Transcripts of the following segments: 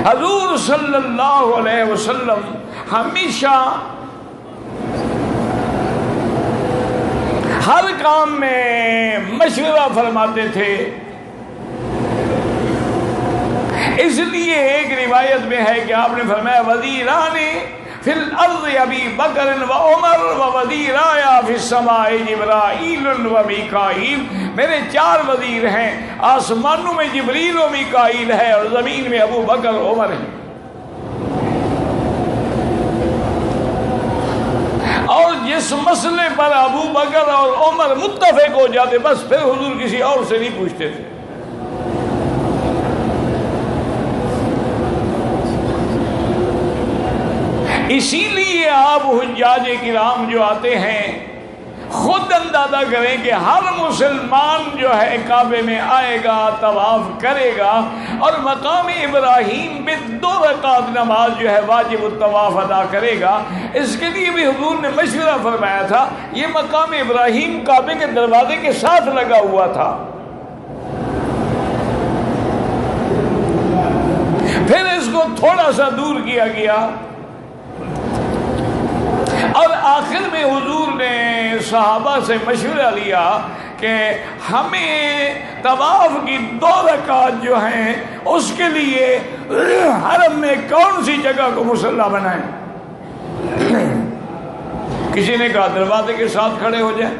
حضور صلی اللہ علیہ وسلم ہمیشہ ہر کام میں مشورہ فرماتے تھے. اس لیے ایک روایت میں ہے کہ آپ نے فرمایا وزیران فی الارض ابی بکر و عمر و وزیرایا فی السماء جبرائیل و میکائیل. میرے 4 وزیر ہیں، آسمانوں میں جبریل و میکائیل ہے اور زمین میں ابو بکر و عمر ہیں. اور جس مسئلے پر ابو بکر اور عمر متفق ہو جاتے بس پھر حضور کسی اور سے نہیں پوچھتے تھے. اسی لیے آپ حجاج کرام جو آتے ہیں خود اندازہ کریں کہ ہر مسلمان جو ہے کعبے میں آئے گا، طواف کرے گا اور مقام ابراہیم پہ 2 رکعت نماز جو ہے واجب الطواف ادا کرے گا. اس کے لیے بھی حضور نے مشورہ فرمایا تھا. یہ مقام ابراہیم کعبے کے دروازے کے ساتھ لگا ہوا تھا. پھر اس کو تھوڑا سا دور کیا گیا اور آخر میں حضور نے صحابہ سے مشورہ لیا کہ ہمیں طواف کی 2 رکعت جو ہیں اس کے لیے حرم میں کون سی جگہ کو مصلی بنائیں. کسی نے کہا دروازے کے ساتھ کھڑے ہو جائیں.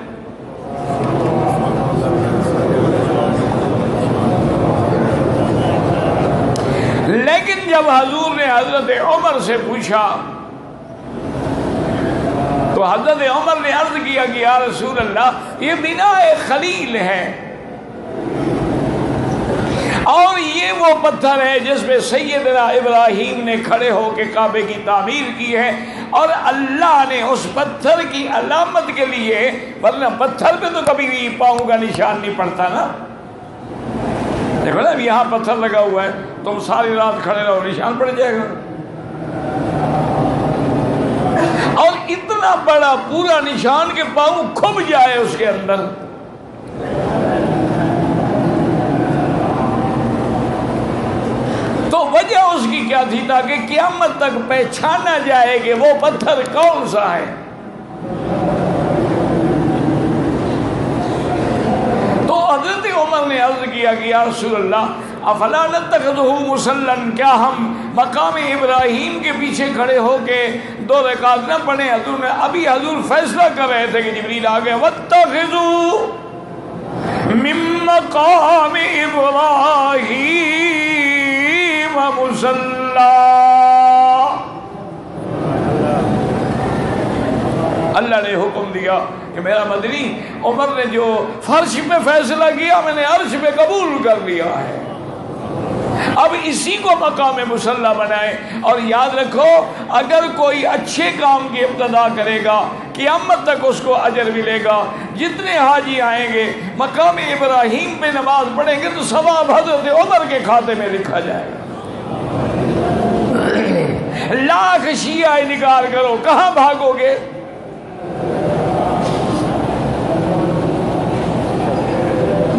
لیکن جب حضور نے حضرت عمر سے پوچھا تو حضرت عمر نے عرض کیا کہ یا رسول اللہ یہ بناء خلیل ہے اور یہ وہ پتھر ہے جس پہ سیدنا ابراہیم نے کھڑے ہو کے کعبے کی تعمیر کی ہے اور اللہ نے اس پتھر کی علامت کے لیے، ورنہ پتھر پہ تو کبھی پاؤں کا نشان نہیں پڑتا نا. دیکھو نا اب یہاں پتھر لگا ہوا ہے، تم ساری رات کھڑے رہو نشان پڑ جائے گا. اور اتنا بڑا پورا نشان کہ پاؤں کھب جائے اس کے اندر. تو وجہ اس کی کیا تھی؟ تاکہ قیامت تک پہچانا جائے کہ وہ پتھر کون سا ہے. تو حضرت عمر نے عرض کیا کہ یا رسول اللہ افلا نتخذہ مصلا، کیا ہم مقام ابراہیم کے پیچھے کھڑے ہو کے 2 رکعت نہ پڑھیں؟ حضور نے ابھی فیصلہ کر رہے تھے کہ جبریل آ گئے. واتخذوا من مقام ابراہیم مصلا. اللہ نے حکم دیا کہ میرا مدنی عمر نے جو فرش پہ فیصلہ کیا میں نے عرش پہ قبول کر لیا ہے. اب اسی کو مقام مصلی بنائے. اور یاد رکھو اگر کوئی اچھے کام کی ابتدا کرے گا قیامت تک اس کو اجر ملے گا. جتنے حاجی آئیں گے مقام ابراہیم پہ نماز پڑھیں گے تو ثواب حضرت عمر کے کھاتے میں لکھا جائے گا. لاکھ شیعہ انکار کرو، کہاں بھاگو گے؟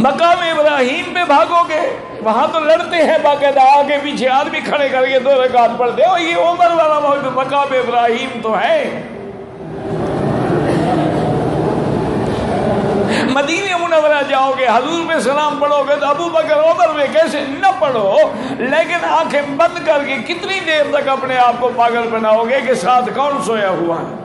مقام ابراہیم پہ بھاگو گے؟ وہاں تو لڑتے ہیں باقاعدہ، آگے پیچھے آدمی کھڑے کر کے 2 رکعت پڑھتے ہو. یہ عمر والا مقام ابراہیم تو ہے. مدینہ منورہ جاؤ گے حضور پہ سلام پڑھو گے تو ابو بکر عمر میں کیسے نہ پڑھو، لیکن آنکھیں بند کر کے کتنی دیر تک اپنے آپ کو پاگل بناؤ گے کہ ساتھ کون سویا ہوا ہے.